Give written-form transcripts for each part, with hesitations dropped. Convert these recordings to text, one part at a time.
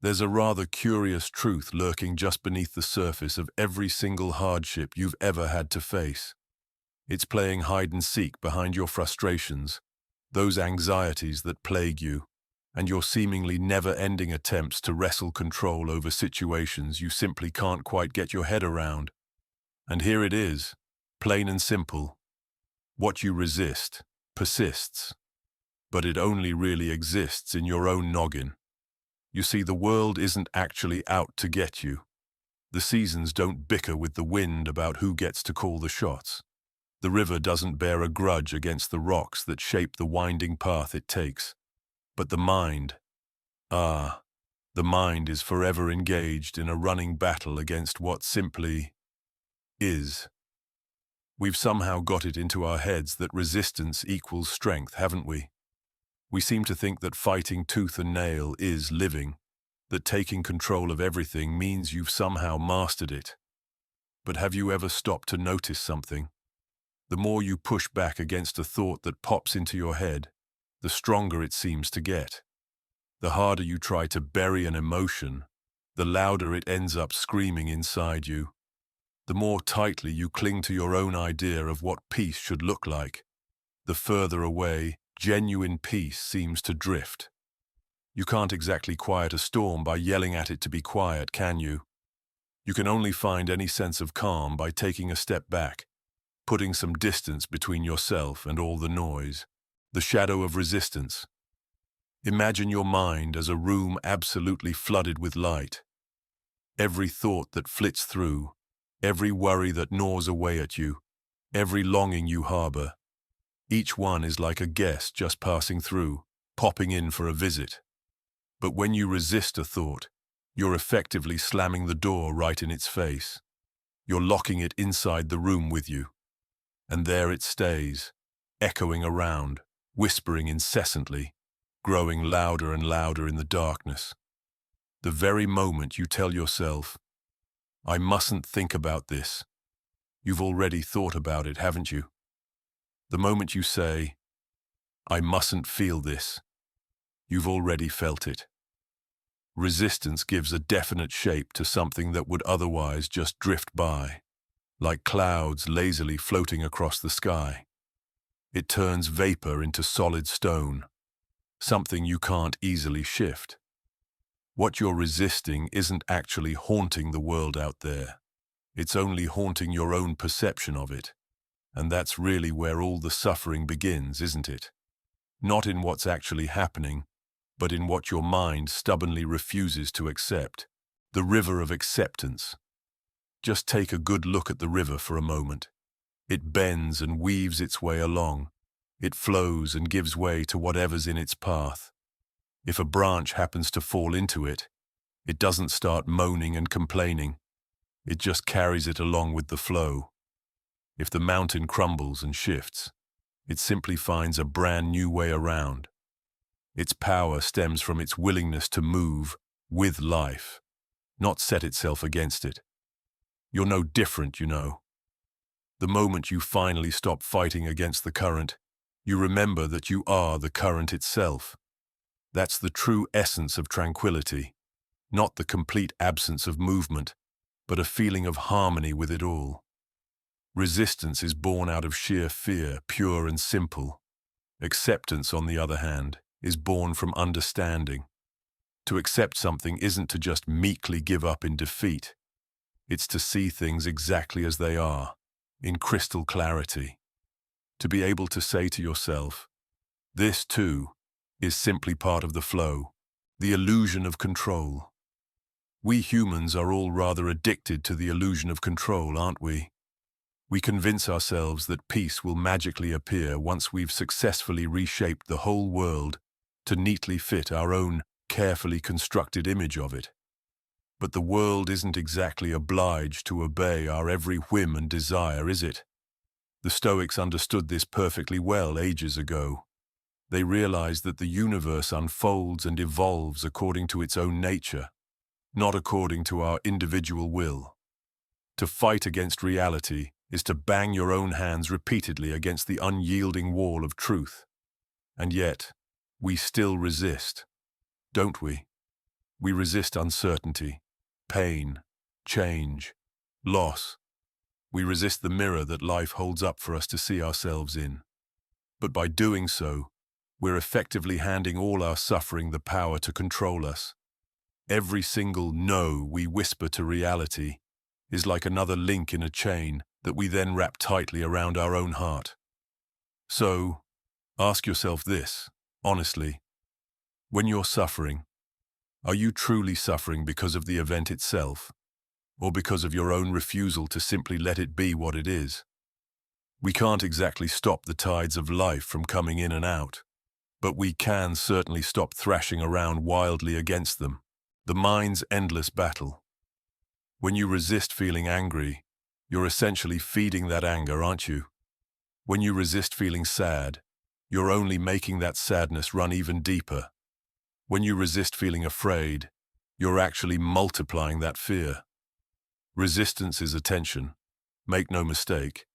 There's a rather curious truth lurking just beneath the surface of every single hardship you've ever had to face. It's playing hide and seek behind your frustrations, those anxieties that plague you, and your seemingly never-ending attempts to wrestle control over situations you simply can't quite get your head around. And here it is, plain and simple. What you resist persists, but it only really exists in your own noggin. You see, the world isn't actually out to get you. The seasons don't bicker with the wind about who gets to call the shots. The river doesn't bear a grudge against the rocks that shape the winding path it takes. But the mind, the mind is forever engaged in a running battle against what simply is. We've somehow got it into our heads that resistance equals strength, haven't we? We seem to think that fighting tooth and nail is living, that taking control of everything means you've somehow mastered it. But have you ever stopped to notice something? The more you push back against a thought that pops into your head, the stronger it seems to get. The harder you try to bury an emotion, the louder it ends up screaming inside you. The more tightly you cling to your own idea of what peace should look like, the further away genuine peace seems to drift. You can't exactly quiet a storm by yelling at it to be quiet, can you? You can only find any sense of calm by taking a step back, putting some distance between yourself and all the noise, the shadow of resistance. Imagine your mind as a room absolutely flooded with light. Every thought that flits through, every worry that gnaws away at you, every longing you harbor, each one is like a guest just passing through, popping in for a visit. But when you resist a thought, you're effectively slamming the door right in its face. You're locking it inside the room with you. And there it stays, echoing around, whispering incessantly, growing louder and louder in the darkness. The very moment you tell yourself, "I mustn't think about this," you've already thought about it, haven't you? The moment you say, "I mustn't feel this," you've already felt it. Resistance gives a definite shape to something that would otherwise just drift by, like clouds lazily floating across the sky. It turns vapor into solid stone, something you can't easily shift. What you're resisting isn't actually haunting the world out there. It's only haunting your own perception of it. And that's really where all the suffering begins, isn't it? Not in what's actually happening, but in what your mind stubbornly refuses to accept. The river of acceptance. Just take a good look at the river for a moment. It bends and weaves its way along. It flows and gives way to whatever's in its path. If a branch happens to fall into it, it doesn't start moaning and complaining. It just carries it along with the flow. If the mountain crumbles and shifts, it simply finds a brand new way around. Its power stems from its willingness to move with life, not set itself against it. You're no different, you know. The moment you finally stop fighting against the current, you remember that you are the current itself. That's the true essence of tranquility, not the complete absence of movement, but a feeling of harmony with it all. Resistance is born out of sheer fear, pure and simple. Acceptance, on the other hand, is born from understanding. To accept something isn't to just meekly give up in defeat. It's to see things exactly as they are, in crystal clarity. To be able to say to yourself, this too is simply part of the flow, the illusion of control. We humans are all rather addicted to the illusion of control, aren't we? We convince ourselves that peace will magically appear once we've successfully reshaped the whole world to neatly fit our own carefully constructed image of it. But the world isn't exactly obliged to obey our every whim and desire, is it? The Stoics understood this perfectly well ages ago. They realized that the universe unfolds and evolves according to its own nature, not according to our individual will. To fight against reality is to bang your own hands repeatedly against the unyielding wall of truth. And yet, we still resist, don't we? We resist uncertainty, pain, change, loss. We resist the mirror that life holds up for us to see ourselves in. But by doing so, we're effectively handing all our suffering the power to control us. Every single no we whisper to reality is like another link in a chain that we then wrap tightly around our own heart. So, ask yourself this, honestly. When you're suffering, are you truly suffering because of the event itself, or because of your own refusal to simply let it be what it is? We can't exactly stop the tides of life from coming in and out, but we can certainly stop thrashing around wildly against them. The mind's endless battle. When you resist feeling angry, you're essentially feeding that anger, aren't you? When you resist feeling sad, you're only making that sadness run even deeper. When you resist feeling afraid, you're actually multiplying that fear. Resistance is attention, make no mistake,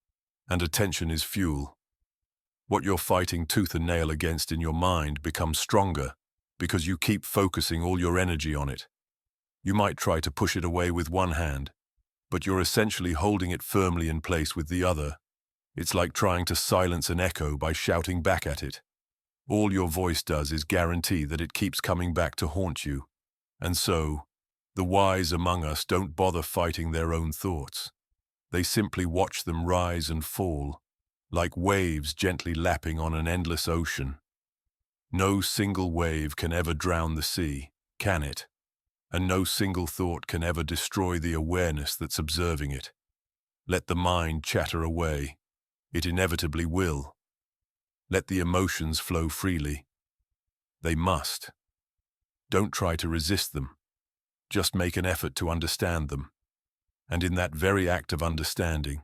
and attention is fuel. What you're fighting tooth and nail against in your mind becomes stronger because you keep focusing all your energy on it. You might try to push it away with one hand, but you're essentially holding it firmly in place with the other. It's like trying to silence an echo by shouting back at it. All your voice does is guarantee that it keeps coming back to haunt you. And so, the wise among us don't bother fighting their own thoughts. They simply watch them rise and fall, like waves gently lapping on an endless ocean. No single wave can ever drown the sea, can it? And no single thought can ever destroy the awareness that's observing it. Let the mind chatter away. It inevitably will. Let the emotions flow freely. They must. Don't try to resist them. Just make an effort to understand them. And in that very act of understanding,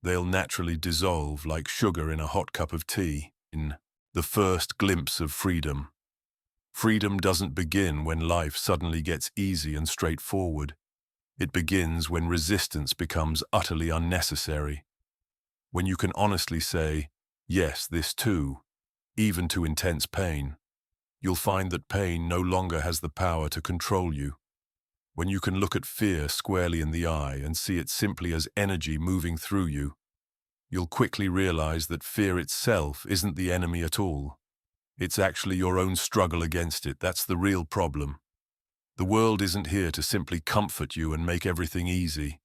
they'll naturally dissolve like sugar in a hot cup of tea. In the first glimpse of freedom. Freedom doesn't begin when life suddenly gets easy and straightforward. It begins when resistance becomes utterly unnecessary. When you can honestly say, yes, this too, even to intense pain. You'll find that pain no longer has the power to control you. When you can look at fear squarely in the eye and see it simply as energy moving through you, you'll quickly realize that fear itself isn't the enemy at all. It's actually your own struggle against it. That's the real problem. The world isn't here to simply comfort you and make everything easy.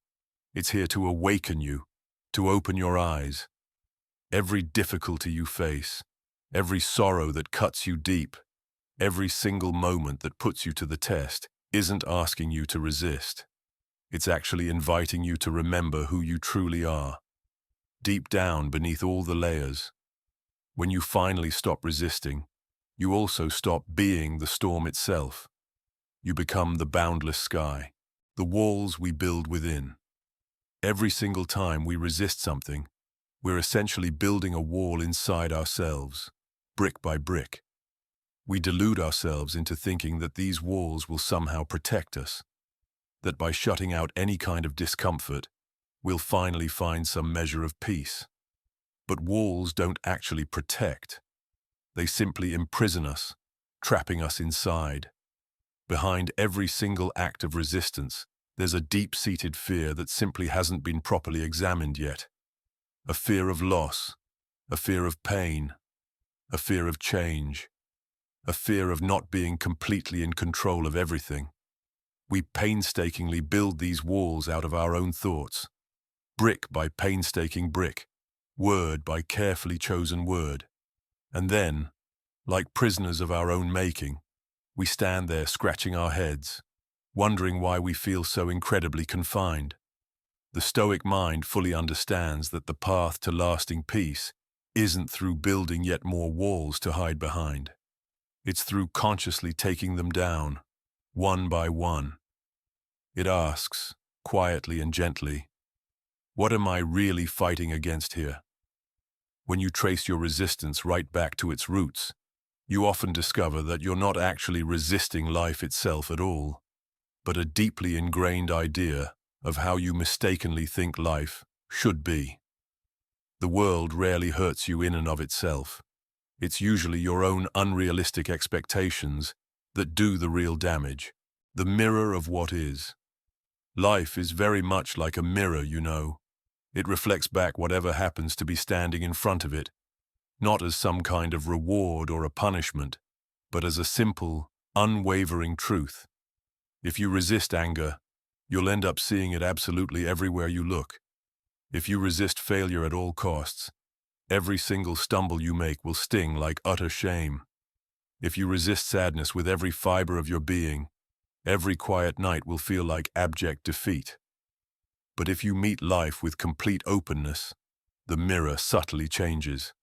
It's here to awaken you, to open your eyes. Every difficulty you face, every sorrow that cuts you deep, every single moment that puts you to the test isn't asking you to resist. It's actually inviting you to remember who you truly are. Deep down beneath all the layers. When you finally stop resisting, you also stop being the storm itself. You become the boundless sky, the walls we build within. Every single time we resist something, we're essentially building a wall inside ourselves, brick by brick. We delude ourselves into thinking that these walls will somehow protect us, that by shutting out any kind of discomfort, we'll finally find some measure of peace. But walls don't actually protect. They simply imprison us, trapping us inside. Behind every single act of resistance, there's a deep-seated fear that simply hasn't been properly examined yet. A fear of loss, a fear of pain, a fear of change, a fear of not being completely in control of everything. We painstakingly build these walls out of our own thoughts, brick by painstaking brick, word by carefully chosen word. And then, like prisoners of our own making, we stand there scratching our heads, wondering why we feel so incredibly confined. The Stoic mind fully understands that the path to lasting peace isn't through building yet more walls to hide behind. It's through consciously taking them down, one by one. It asks, quietly and gently, what am I really fighting against here? When you trace your resistance right back to its roots, you often discover that you're not actually resisting life itself at all, but a deeply ingrained idea of how you mistakenly think life should be. The world rarely hurts you in and of itself. It's usually your own unrealistic expectations that do the real damage. The mirror of what is. Life is very much like a mirror, you know. It reflects back whatever happens to be standing in front of it, not as some kind of reward or a punishment, but as a simple, unwavering truth. If you resist anger, you'll end up seeing it absolutely everywhere you look. If you resist failure at all costs, every single stumble you make will sting like utter shame. If you resist sadness with every fiber of your being, every quiet night will feel like abject defeat. But if you meet life with complete openness, the mirror subtly changes.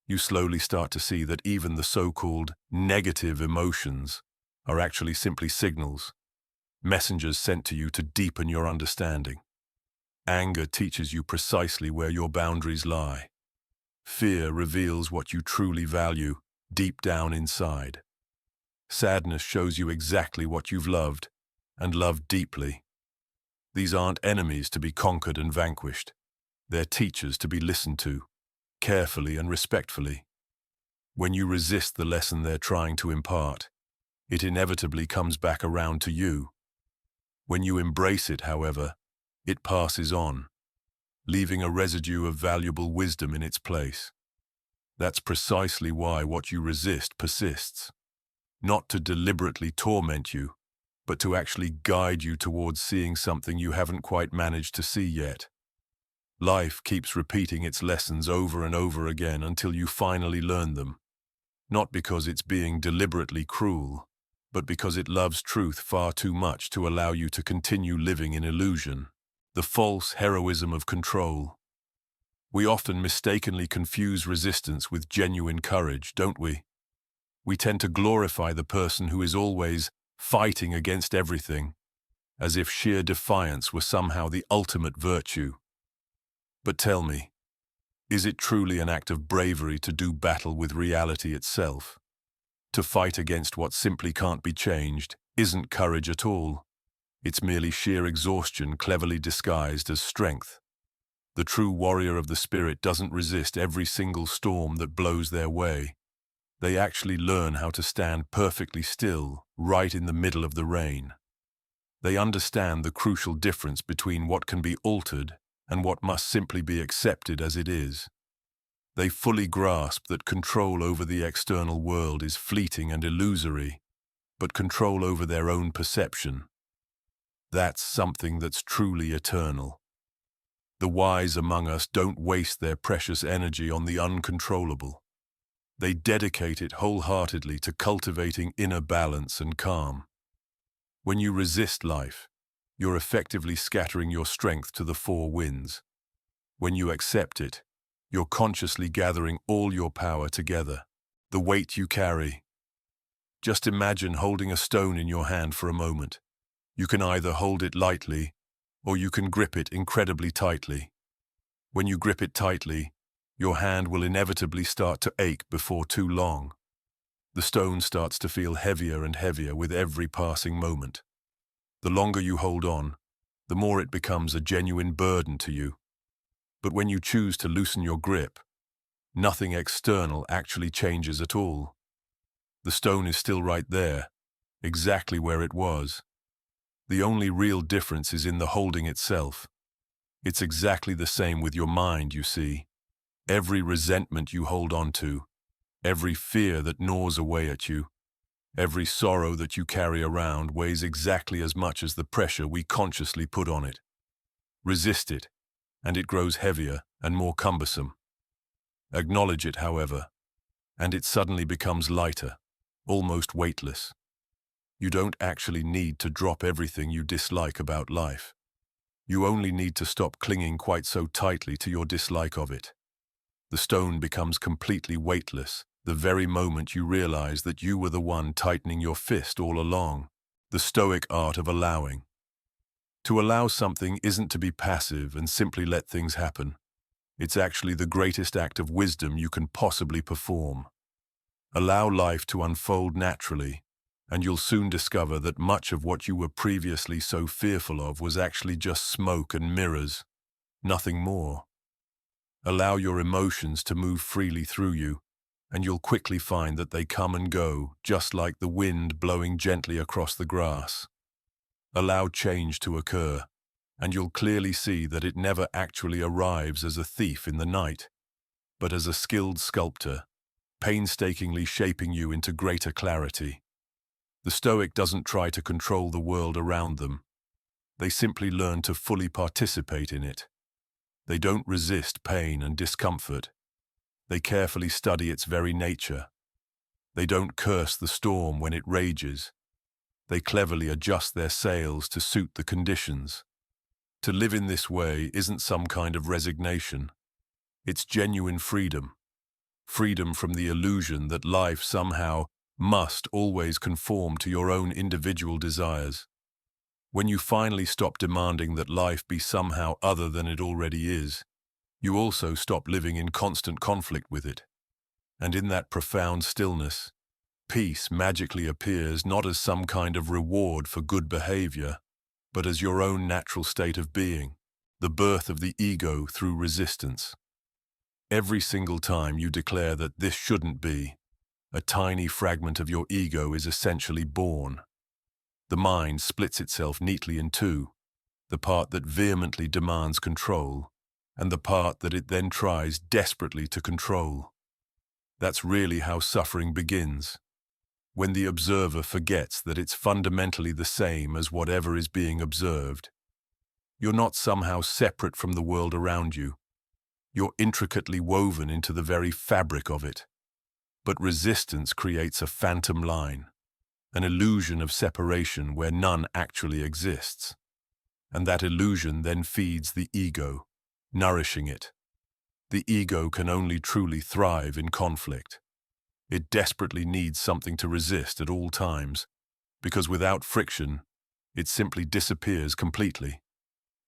You slowly start to see that even the so-called negative emotions are actually simply signals, messengers sent to you to deepen your understanding. Anger teaches you precisely where your boundaries lie. Fear reveals what you truly value deep down inside. Sadness shows you exactly what you've loved, and loved deeply. These aren't enemies to be conquered and vanquished. They're teachers to be listened to, carefully and respectfully. When you resist the lesson they're trying to impart, it inevitably comes back around to you. When you embrace it, however, it passes on, leaving a residue of valuable wisdom in its place. That's precisely why what you resist persists. Not to deliberately torment you, but to actually guide you towards seeing something you haven't quite managed to see yet. Life keeps repeating its lessons over and over again until you finally learn them. Not because it's being deliberately cruel, but because it loves truth far too much to allow you to continue living in illusion. The false heroism of control. We often mistakenly confuse resistance with genuine courage, don't we? We tend to glorify the person who is always fighting against everything, as if sheer defiance were somehow the ultimate virtue. But tell me, is it truly an act of bravery to do battle with reality itself? To fight against what simply can't be changed isn't courage at all. It's merely sheer exhaustion cleverly disguised as strength. The true warrior of the spirit doesn't resist every single storm that blows their way. They actually learn how to stand perfectly still, right in the middle of the rain. They understand the crucial difference between what can be altered and what must simply be accepted as it is. They fully grasp that control over the external world is fleeting and illusory, but control over their own perception, that's something that's truly eternal. The wise among us don't waste their precious energy on the uncontrollable. They dedicate it wholeheartedly to cultivating inner balance and calm. When you resist life, you're effectively scattering your strength to the four winds. When you accept it, you're consciously gathering all your power together, the weight you carry. Just imagine holding a stone in your hand for a moment. You can either hold it lightly, or you can grip it incredibly tightly. When you grip it tightly, your hand will inevitably start to ache before too long. The stone starts to feel heavier and heavier with every passing moment. The longer you hold on, the more it becomes a genuine burden to you. But when you choose to loosen your grip, nothing external actually changes at all. The stone is still right there, exactly where it was. The only real difference is in the holding itself. It's exactly the same with your mind, you see. Every resentment you hold on to, every fear that gnaws away at you, every sorrow that you carry around weighs exactly as much as the pressure we consciously put on it. Resist it, and it grows heavier and more cumbersome. Acknowledge it, however, and it suddenly becomes lighter, almost weightless. You don't actually need to drop everything you dislike about life. You only need to stop clinging quite so tightly to your dislike of it. The stone becomes completely weightless the very moment you realize that you were the one tightening your fist all along. The Stoic art of allowing. To allow something isn't to be passive and simply let things happen. It's actually the greatest act of wisdom you can possibly perform. Allow life to unfold naturally, and you'll soon discover that much of what you were previously so fearful of was actually just smoke and mirrors, nothing more. Allow your emotions to move freely through you, and you'll quickly find that they come and go, just like the wind blowing gently across the grass. Allow change to occur, and you'll clearly see that it never actually arrives as a thief in the night, but as a skilled sculptor, painstakingly shaping you into greater clarity. The Stoic doesn't try to control the world around them. They simply learn to fully participate in it. They don't resist pain and discomfort. They carefully study its very nature. They don't curse the storm when it rages. They cleverly adjust their sails to suit the conditions. To live in this way isn't some kind of resignation. It's genuine freedom. Freedom from the illusion that life somehow must always conform to your own individual desires. When you finally stop demanding that life be somehow other than it already is, you also stop living in constant conflict with it. And in that profound stillness, peace magically appears not as some kind of reward for good behavior, but as your own natural state of being, the birth of the ego through resistance. Every single time you declare that this shouldn't be, a tiny fragment of your ego is essentially born. The mind splits itself neatly in two, the part that vehemently demands control, and the part that it then tries desperately to control. That's really how suffering begins, when the observer forgets that it's fundamentally the same as whatever is being observed. You're not somehow separate from the world around you. You're intricately woven into the very fabric of it. But resistance creates a phantom line, an illusion of separation where none actually exists. And that illusion then feeds the ego, nourishing it. The ego can only truly thrive in conflict. It desperately needs something to resist at all times, because without friction, it simply disappears completely.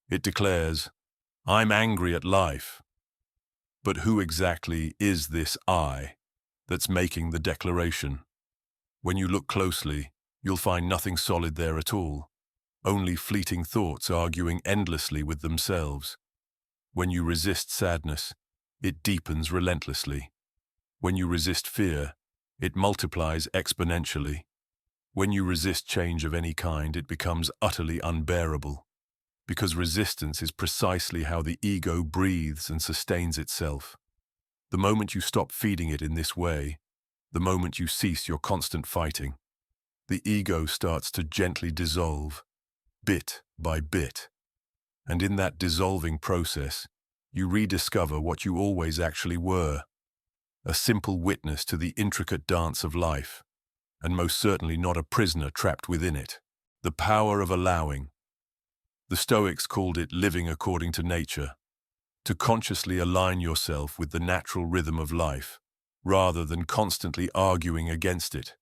It declares, "I'm angry at life." But who exactly is this I that's making the declaration? When you look closely, you'll find nothing solid there at all, only fleeting thoughts arguing endlessly with themselves. When you resist sadness, it deepens relentlessly. When you resist fear, it multiplies exponentially. When you resist change of any kind, it becomes utterly unbearable, because resistance is precisely how the ego breathes and sustains itself. The moment you stop feeding it in this way, the moment you cease your constant fighting, the ego starts to gently dissolve, bit by bit. And in that dissolving process, you rediscover what you always actually were, a simple witness to the intricate dance of life, and most certainly not a prisoner trapped within it. The power of allowing. The Stoics called it living according to nature, to consciously align yourself with the natural rhythm of life, rather than constantly arguing against it.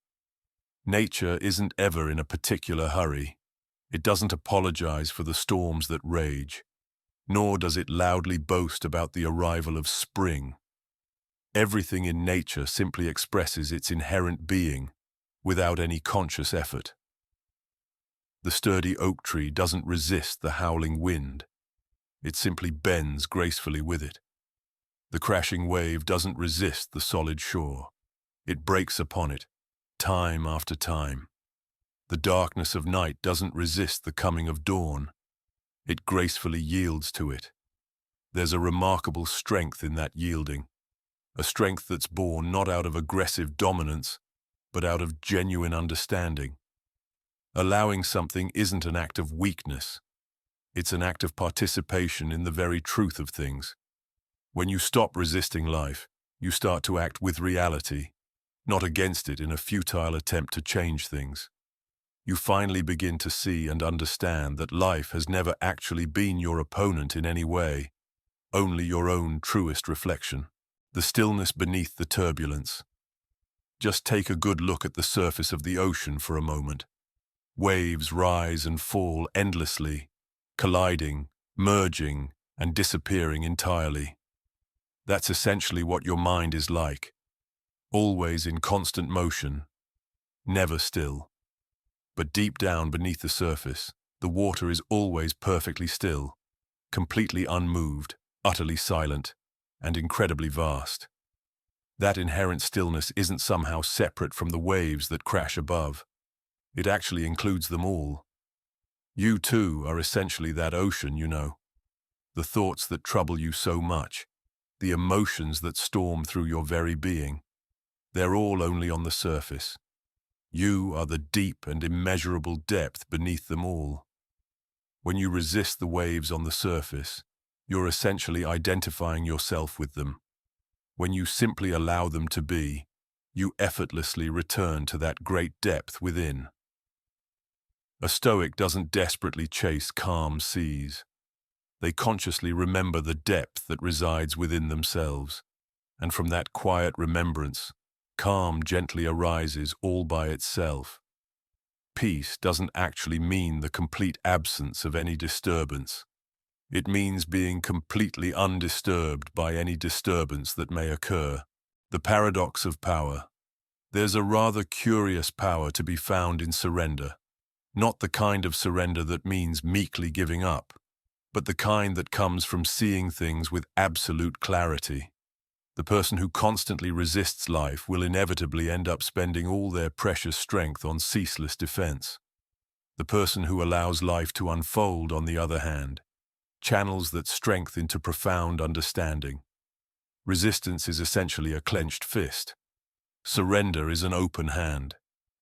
Nature isn't ever in a particular hurry. It doesn't apologize for the storms that rage, nor does it loudly boast about the arrival of spring. Everything in nature simply expresses its inherent being, without any conscious effort. The sturdy oak tree doesn't resist the howling wind. It simply bends gracefully with it. The crashing wave doesn't resist the solid shore. It breaks upon it, time after time. The darkness of night doesn't resist the coming of dawn. It gracefully yields to it. There's a remarkable strength in that yielding, a strength that's born not out of aggressive dominance, but out of genuine understanding. Allowing something isn't an act of weakness. It's an act of participation in the very truth of things. When you stop resisting life, you start to act with reality, not against it in a futile attempt to change things. You finally begin to see and understand that life has never actually been your opponent in any way, only your own truest reflection. The stillness beneath the turbulence. Just take a good look at the surface of the ocean for a moment. Waves rise and fall endlessly, colliding, merging, and disappearing entirely. That's essentially what your mind is like, always in constant motion, never still. But deep down beneath the surface, the water is always perfectly still, completely unmoved, utterly silent, and incredibly vast. That inherent stillness isn't somehow separate from the waves that crash above. It actually includes them all. You too are essentially that ocean, you know. The thoughts that trouble you so much, the emotions that storm through your very being, they're all only on the surface. You are the deep and immeasurable depth beneath them all. When you resist the waves on the surface, you're essentially identifying yourself with them. When you simply allow them to be, you effortlessly return to that great depth within. A Stoic doesn't desperately chase calm seas. They consciously remember the depth that resides within themselves, and from that quiet remembrance, calm gently arises all by itself. Peace doesn't actually mean the complete absence of any disturbance. It means being completely undisturbed by any disturbance that may occur. The paradox of power. There's a rather curious power to be found in surrender. Not the kind of surrender that means meekly giving up, but the kind that comes from seeing things with absolute clarity. The person who constantly resists life will inevitably end up spending all their precious strength on ceaseless defense. The person who allows life to unfold, on the other hand, channels that strength into profound understanding. Resistance is essentially a clenched fist. Surrender is an open hand,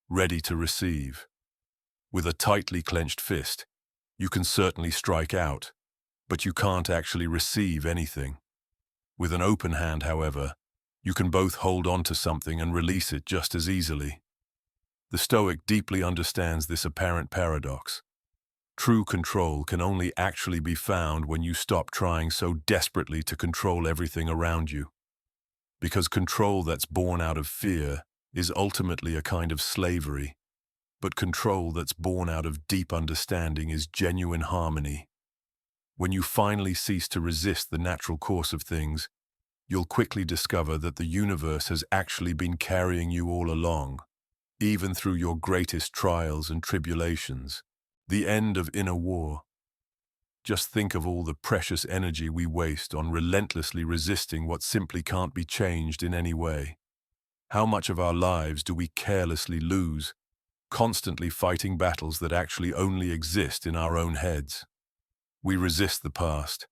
ready to receive. With a tightly clenched fist, you can certainly strike out, but you can't actually receive anything. With an open hand, however, you can both hold on to something and release it just as easily. The Stoic deeply understands this apparent paradox. True control can only actually be found when you stop trying so desperately to control everything around you. Because control that's born out of fear is ultimately a kind of slavery, but control that's born out of deep understanding is genuine harmony. When you finally cease to resist the natural course of things, you'll quickly discover that the universe has actually been carrying you all along, even through your greatest trials and tribulations. The end of inner war. Just think of all the precious energy we waste on relentlessly resisting what simply can't be changed in any way. How much of our lives do we carelessly lose, constantly fighting battles that actually only exist in our own heads? We resist the past,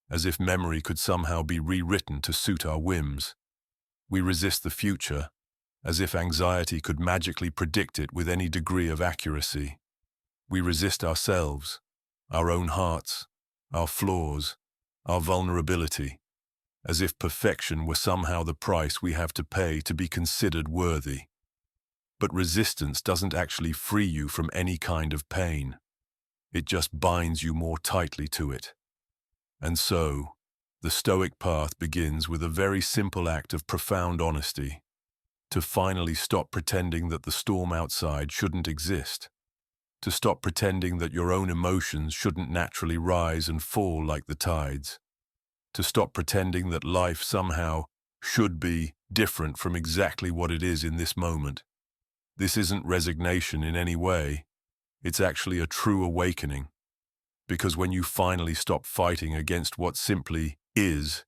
as if memory could somehow be rewritten to suit our whims. We resist the future, as if anxiety could magically predict it with any degree of accuracy. We resist ourselves, our own hearts, our flaws, our vulnerability, as if perfection were somehow the price we have to pay to be considered worthy. But resistance doesn't actually free you from any kind of pain. It just binds you more tightly to it. And so, the Stoic path begins with a very simple act of profound honesty, to finally stop pretending that the storm outside shouldn't exist, to stop pretending that your own emotions shouldn't naturally rise and fall like the tides, to stop pretending that life somehow should be different from exactly what it is in this moment. This isn't resignation in any way. It's actually a true awakening, because when you finally stop fighting against what simply is,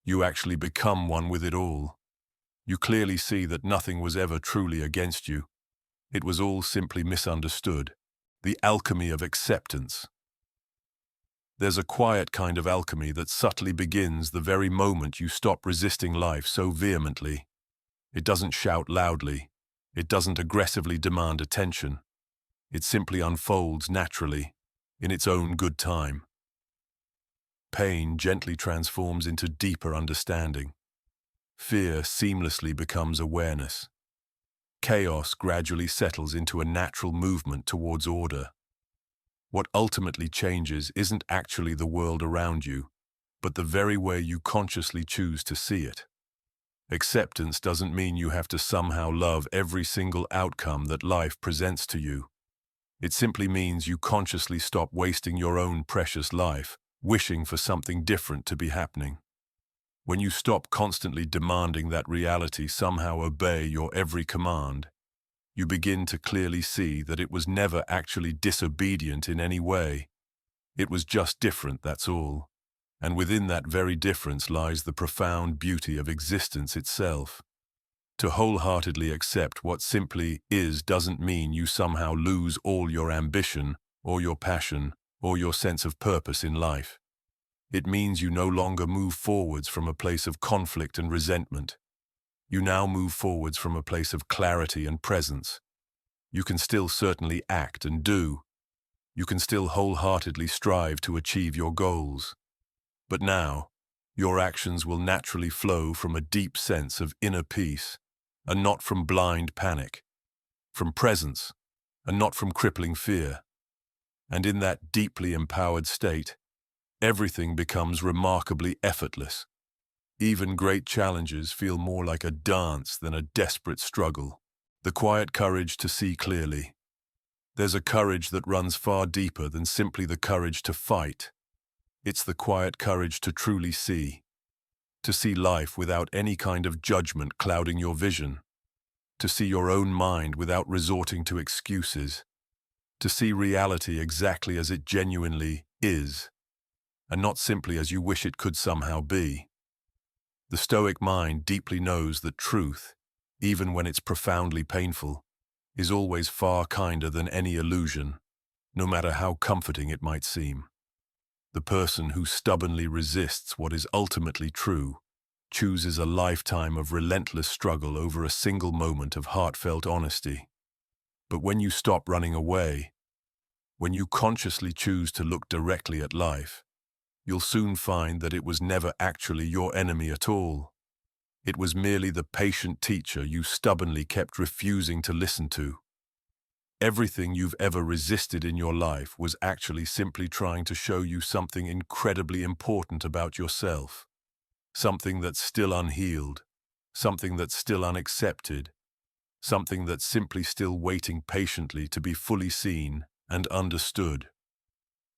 you actually become one with it all. You clearly see that nothing was ever truly against you. It was all simply misunderstood. The alchemy of acceptance. There's a quiet kind of alchemy that subtly begins the very moment you stop resisting life so vehemently. It doesn't shout loudly. It doesn't aggressively demand attention. It simply unfolds naturally, in its own good time. Pain gently transforms into deeper understanding. Fear seamlessly becomes awareness. Chaos gradually settles into a natural movement towards order. What ultimately changes isn't actually the world around you, but the very way you consciously choose to see it. Acceptance doesn't mean you have to somehow love every single outcome that life presents to you. It simply means you consciously stop wasting your own precious life, wishing for something different to be happening. When you stop constantly demanding that reality somehow obey your every command, you begin to clearly see that it was never actually disobedient in any way. It was just different, that's all. And within that very difference lies the profound beauty of existence itself. To wholeheartedly accept what simply is doesn't mean you somehow lose all your ambition or your passion, or your sense of purpose in life. It means you no longer move forwards from a place of conflict and resentment. You now move forwards from a place of clarity and presence. You can still certainly act and do. You can still wholeheartedly strive to achieve your goals. But now, your actions will naturally flow from a deep sense of inner peace, and not from blind panic, from presence, and not from crippling fear. And in that deeply empowered state, everything becomes remarkably effortless. Even great challenges feel more like a dance than a desperate struggle. The quiet courage to see clearly. There's a courage that runs far deeper than simply the courage to fight. It's the quiet courage to truly see. To see life without any kind of judgment clouding your vision. To see your own mind without resorting to excuses. To see reality exactly as it genuinely is, and not simply as you wish it could somehow be. The Stoic mind deeply knows that truth, even when it's profoundly painful, is always far kinder than any illusion, no matter how comforting it might seem. The person who stubbornly resists what is ultimately true chooses a lifetime of relentless struggle over a single moment of heartfelt honesty. But when you stop running away, when you consciously choose to look directly at life, you'll soon find that it was never actually your enemy at all. It was merely the patient teacher you stubbornly kept refusing to listen to. Everything you've ever resisted in your life was actually simply trying to show you something incredibly important about yourself. Something that's still unhealed, something that's still unaccepted, something that's simply still waiting patiently to be fully seen and understood.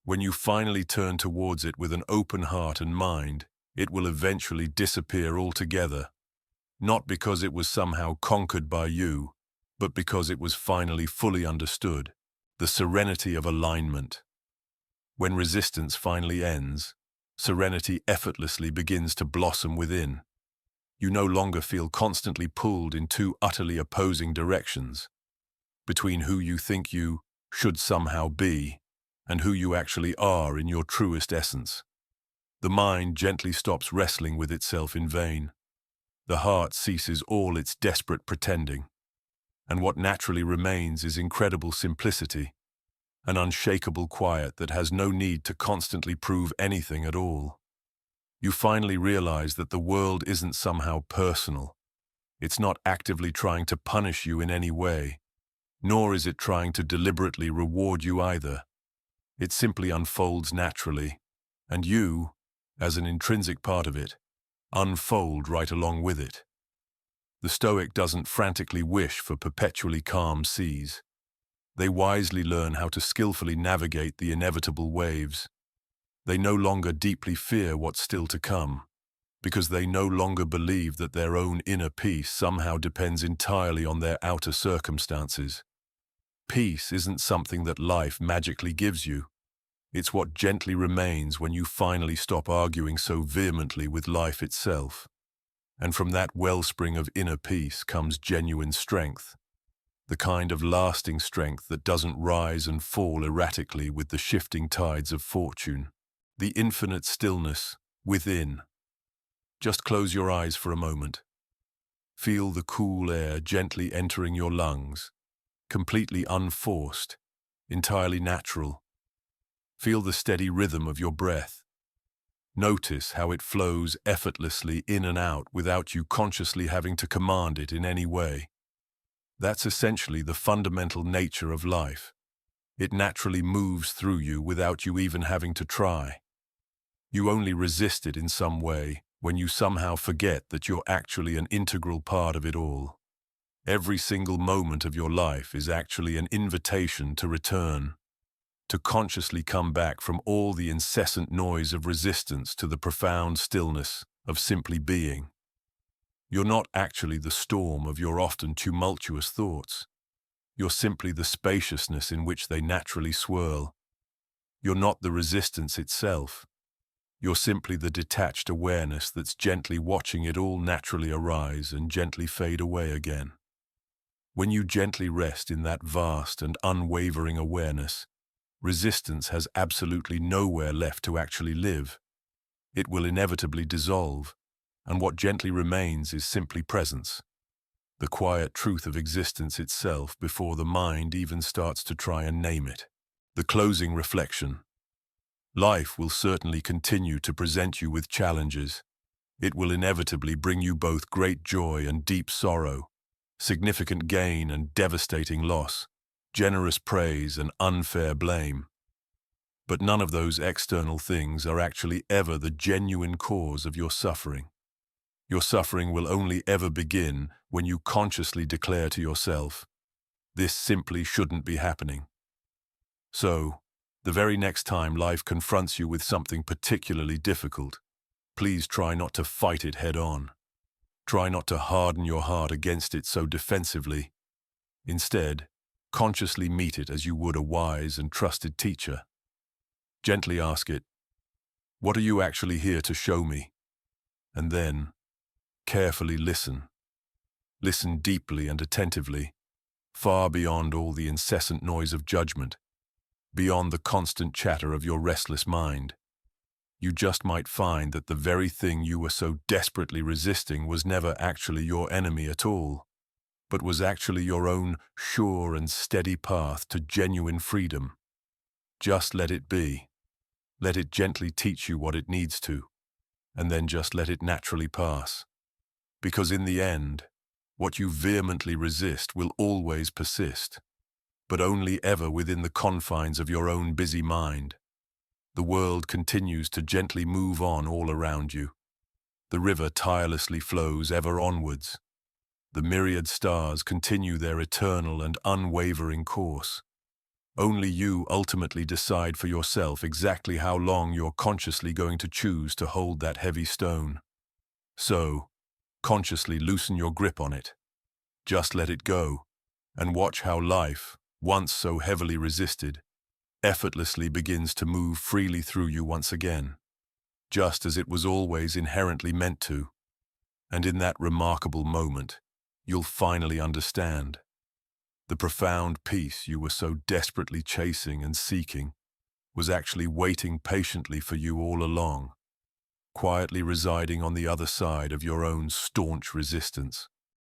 When you finally turn towards it with an open heart and mind, it will eventually disappear altogether, not because it was somehow conquered by you, but because it was finally fully understood, the serenity of alignment. When resistance finally ends, serenity effortlessly begins to blossom within. You no longer feel constantly pulled in two utterly opposing directions, between who you think you should somehow be and who you actually are in your truest essence. The mind gently stops wrestling with itself in vain. The heart ceases all its desperate pretending. And what naturally remains is incredible simplicity, an unshakable quiet that has no need to constantly prove anything at all. You finally realize that the world isn't somehow personal. It's not actively trying to punish you in any way, nor is it trying to deliberately reward you either. It simply unfolds naturally, and you, as an intrinsic part of it, unfold right along with it. The Stoic doesn't frantically wish for perpetually calm seas. They wisely learn how to skillfully navigate the inevitable waves. They no longer deeply fear what's still to come, because they no longer believe that their own inner peace somehow depends entirely on their outer circumstances. Peace isn't something that life magically gives you. It's what gently remains when you finally stop arguing so vehemently with life itself. And from that wellspring of inner peace comes genuine strength, the kind of lasting strength that doesn't rise and fall erratically with the shifting tides of fortune. The infinite stillness within. Just close your eyes for a moment. Feel the cool air gently entering your lungs, completely unforced, entirely natural. Feel the steady rhythm of your breath. Notice how it flows effortlessly in and out without you consciously having to command it in any way. That's essentially the fundamental nature of life. It naturally moves through you without you even having to try. You only resist it in some way when you somehow forget that you're actually an integral part of it all. Every single moment of your life is actually an invitation to return, to consciously come back from all the incessant noise of resistance to the profound stillness of simply being. You're not actually the storm of your often tumultuous thoughts. You're simply the spaciousness in which they naturally swirl. You're not the resistance itself. You're simply the detached awareness that's gently watching it all naturally arise and gently fade away again. When you gently rest in that vast and unwavering awareness, resistance has absolutely nowhere left to actually live. It will inevitably dissolve, and what gently remains is simply presence, the quiet truth of existence itself before the mind even starts to try and name it. The closing reflection. Life will certainly continue to present you with challenges. It will inevitably bring you both great joy and deep sorrow, significant gain and devastating loss, generous praise and unfair blame. But none of those external things are actually ever the genuine cause of your suffering. Your suffering will only ever begin when you consciously declare to yourself, "This simply shouldn't be happening." So, the very next time life confronts you with something particularly difficult, please try not to fight it head on. Try not to harden your heart against it so defensively. Instead, consciously meet it as you would a wise and trusted teacher. Gently ask it, "What are you actually here to show me?" And then, carefully listen. Listen deeply and attentively, far beyond all the incessant noise of judgment, beyond the constant chatter of your restless mind. You just might find that the very thing you were so desperately resisting was never actually your enemy at all, but was actually your own sure and steady path to genuine freedom. Just let it be. Let it gently teach you what it needs to, and then just let it naturally pass. Because in the end, what you vehemently resist will always persist, but only ever within the confines of your own busy mind. The world continues to gently move on all around you. The river tirelessly flows ever onwards. The myriad stars continue their eternal and unwavering course. Only you ultimately decide for yourself exactly how long you're consciously going to choose to hold that heavy stone. So, consciously loosen your grip on it. Just let it go, and watch how life, once so heavily resisted, effortlessly begins to move freely through you once again, just as it was always inherently meant to. And in that remarkable moment, you'll finally understand. The profound peace you were so desperately chasing and seeking was actually waiting patiently for you all along, quietly residing on the other side of your own staunch resistance.